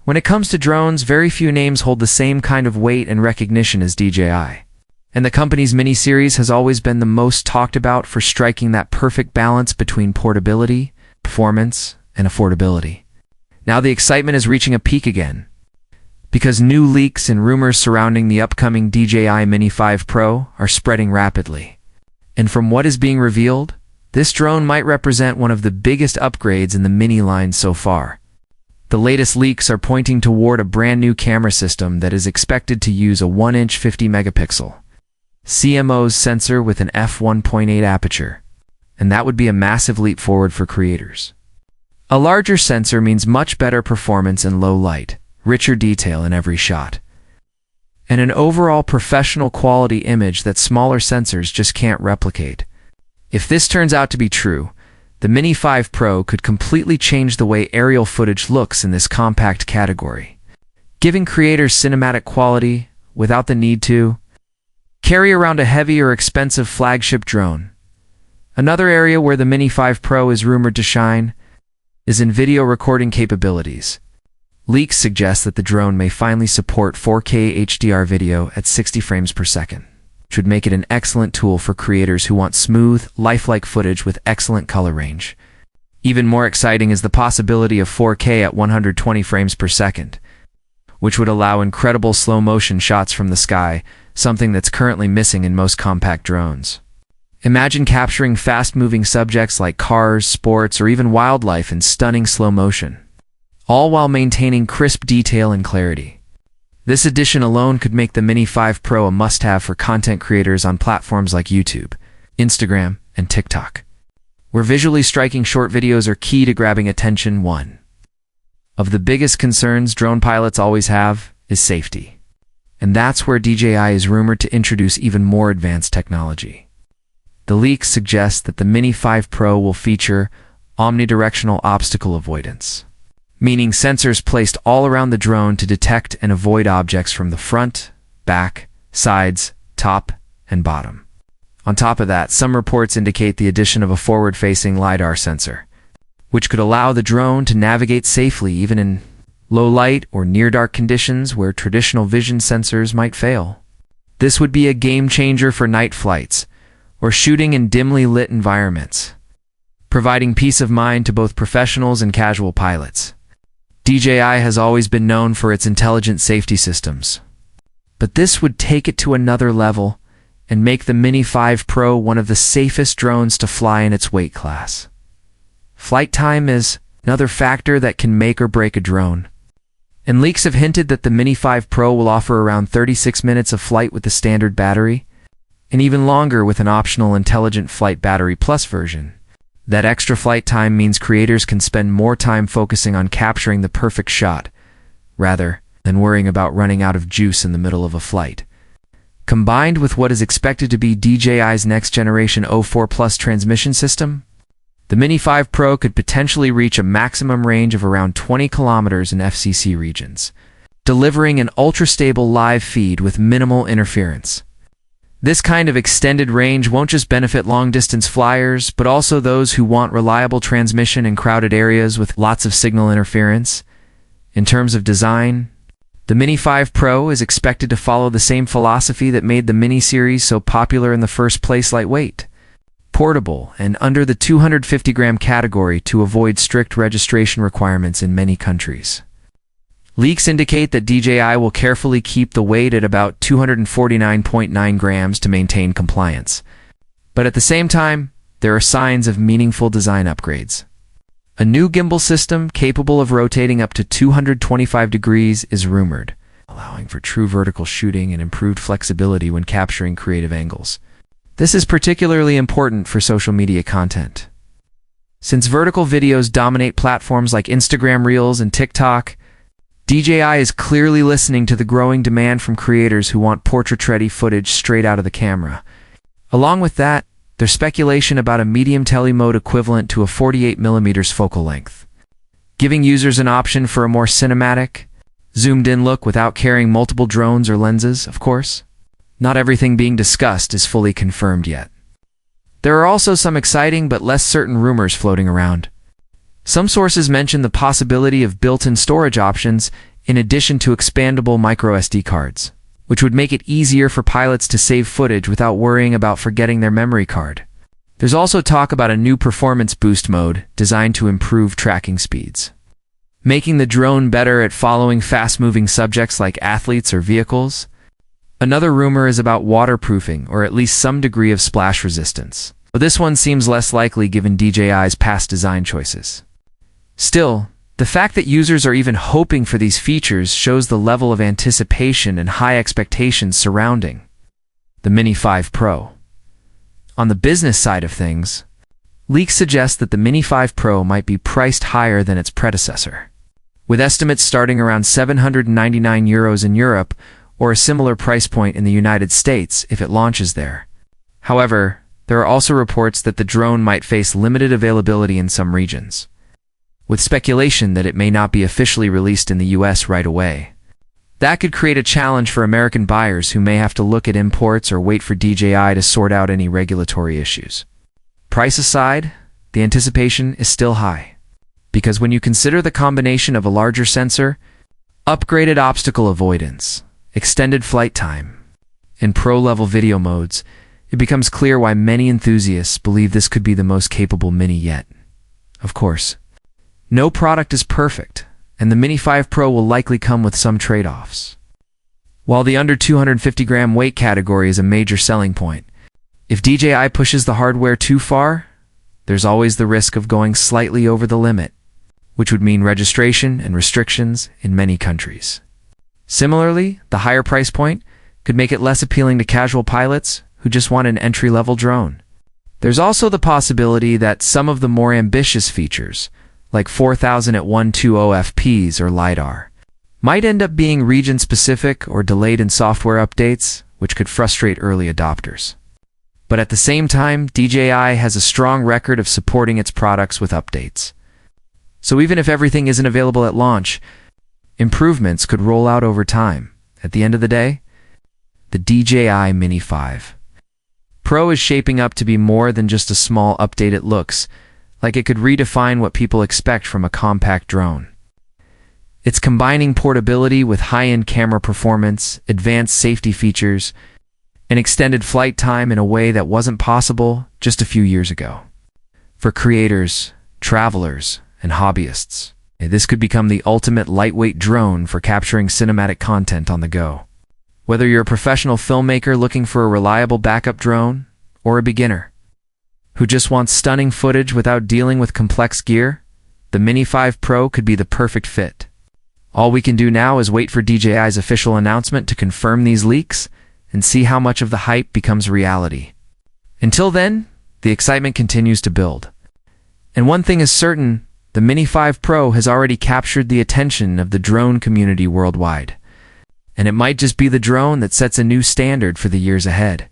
When it comes to drones, very few names hold the same kind of weight and recognition as DJI. And the company's Mini series has always been the most talked about for striking that perfect balance between portability, performance, and affordability. Now the excitement is reaching a peak again, because new leaks and rumors surrounding the upcoming DJI Mini 5 Pro are spreading rapidly. And from what is being revealed, this drone might represent one of the biggest upgrades in the Mini line so far. The latest leaks are pointing toward a brand new camera system that is expected to use a 1-inch 50-megapixel CMOS sensor with an f1.8 aperture, and that would be a massive leap forward for creators. A larger sensor means much better performance in low light, richer detail in every shot, and an overall professional quality image that smaller sensors just can't replicate. If this turns out to be true, the Mini 5 Pro could completely change the way aerial footage looks in this compact category, giving creators cinematic quality without the need to carry around a heavy or expensive flagship drone. Another area where the Mini 5 Pro is rumored to shine is in video recording capabilities. Leaks suggest that the drone may finally support 4K HDR video at 60 frames per second, which would make it an excellent tool for creators who want smooth, lifelike footage with excellent color range. Even more exciting is the possibility of 4K at 120 frames per second, which would allow incredible slow-motion shots from the sky, something that's currently missing in most compact drones. Imagine capturing fast-moving subjects like cars, sports, or even wildlife in stunning slow motion, all while maintaining crisp detail and clarity. This addition alone could make the Mini 5 Pro a must-have for content creators on platforms like YouTube, Instagram, and TikTok, where visually striking short videos are key to grabbing attention. One of the biggest concerns drone pilots always have is safety, and that's where DJI is rumored to introduce even more advanced technology. The leaks suggest that the Mini 5 Pro will feature omnidirectional obstacle avoidance, meaning sensors placed all around the drone to detect and avoid objects from the front, back, sides, top, and bottom. On top of that, some reports indicate the addition of a forward-facing LiDAR sensor, which could allow the drone to navigate safely even in low light or near-dark conditions where traditional vision sensors might fail. This would be a game-changer for night flights or shooting in dimly lit environments, providing peace of mind to both professionals and casual pilots. DJI has always been known for its intelligent safety systems, but this would take it to another level and make the Mini 5 Pro one of the safest drones to fly in its weight class. Flight time is another factor that can make or break a drone, and leaks have hinted that the Mini 5 Pro will offer around 36 minutes of flight with the standard battery, and even longer with an optional Intelligent Flight Battery Plus version. That extra flight time means creators can spend more time focusing on capturing the perfect shot, rather than worrying about running out of juice in the middle of a flight. Combined with what is expected to be DJI's next-generation O4 Plus transmission system, the Mini 5 Pro could potentially reach a maximum range of around 20 kilometers in FCC regions, delivering an ultra-stable live feed with minimal interference. This kind of extended range won't just benefit long-distance flyers, but also those who want reliable transmission in crowded areas with lots of signal interference. In terms of design, the Mini 5 Pro is expected to follow the same philosophy that made the Mini series so popular in the first place: lightweight, portable, and under the 250-gram category to avoid strict registration requirements in many countries. Leaks indicate that DJI will carefully keep the weight at about 249.9 grams to maintain compliance. But at the same time, there are signs of meaningful design upgrades. A new gimbal system capable of rotating up to 225 degrees is rumored, allowing for true vertical shooting and improved flexibility when capturing creative angles. This is particularly important for social media content, since vertical videos dominate platforms like Instagram Reels and TikTok. DJI is clearly listening to the growing demand from creators who want portrait-ready footage straight out of the camera. Along with that, there's speculation about a medium tele-mode equivalent to a 48mm focal length, giving users an option for a more cinematic, zoomed-in look without carrying multiple drones or lenses, of course. Not everything being discussed is fully confirmed yet. There are also some exciting but less certain rumors floating around. Some sources mention the possibility of built-in storage options in addition to expandable microSD cards, which would make it easier for pilots to save footage without worrying about forgetting their memory card. There's also talk about a new performance boost mode designed to improve tracking speeds, making the drone better at following fast-moving subjects like athletes or vehicles. Another rumor is about waterproofing, or at least some degree of splash resistance, but this one seems less likely given DJI's past design choices. Still, the fact that users are even hoping for these features shows the level of anticipation and high expectations surrounding the Mini 5 Pro. On the business side of things, leaks suggest that the Mini 5 Pro might be priced higher than its predecessor, with estimates starting around €799 in Europe or a similar price point in the United States if it launches there. However, there are also reports that the drone might face limited availability in some regions, with speculation that it may not be officially released in the US right away. That could create a challenge for American buyers who may have to look at imports or wait for DJI to sort out any regulatory issues. Price aside, the anticipation is still high, because when you consider the combination of a larger sensor, upgraded obstacle avoidance, extended flight time, and pro-level video modes, it becomes clear why many enthusiasts believe this could be the most capable Mini yet. Of course, no product is perfect, and the Mini 5 Pro will likely come with some trade-offs. While the under 250-gram weight category is a major selling point, if DJI pushes the hardware too far, there's always the risk of going slightly over the limit, which would mean registration and restrictions in many countries. Similarly, the higher price point could make it less appealing to casual pilots who just want an entry-level drone. There's also the possibility that some of the more ambitious features, like 4000 at 120 fps or LiDAR, might end up being region-specific or delayed in software updates, which could frustrate early adopters. But at the same time, DJI has a strong record of supporting its products with updates. So even if everything isn't available at launch, improvements could roll out over time. At the end of the day, the DJI Mini 5 Pro is shaping up to be more than just a small update. It looks like it could redefine what people expect from a compact drone. It's combining portability with high-end camera performance, advanced safety features, and extended flight time in a way that wasn't possible just a few years ago. For creators, travelers, and hobbyists, this could become the ultimate lightweight drone for capturing cinematic content on the go. Whether you're a professional filmmaker looking for a reliable backup drone, or a beginner who just wants stunning footage without dealing with complex gear, the Mini 5 Pro could be the perfect fit. All we can do now is wait for DJI's official announcement to confirm these leaks and see how much of the hype becomes reality. Until then, the excitement continues to build. And one thing is certain, the Mini 5 Pro has already captured the attention of the drone community worldwide. And it might just be the drone that sets a new standard for the years ahead.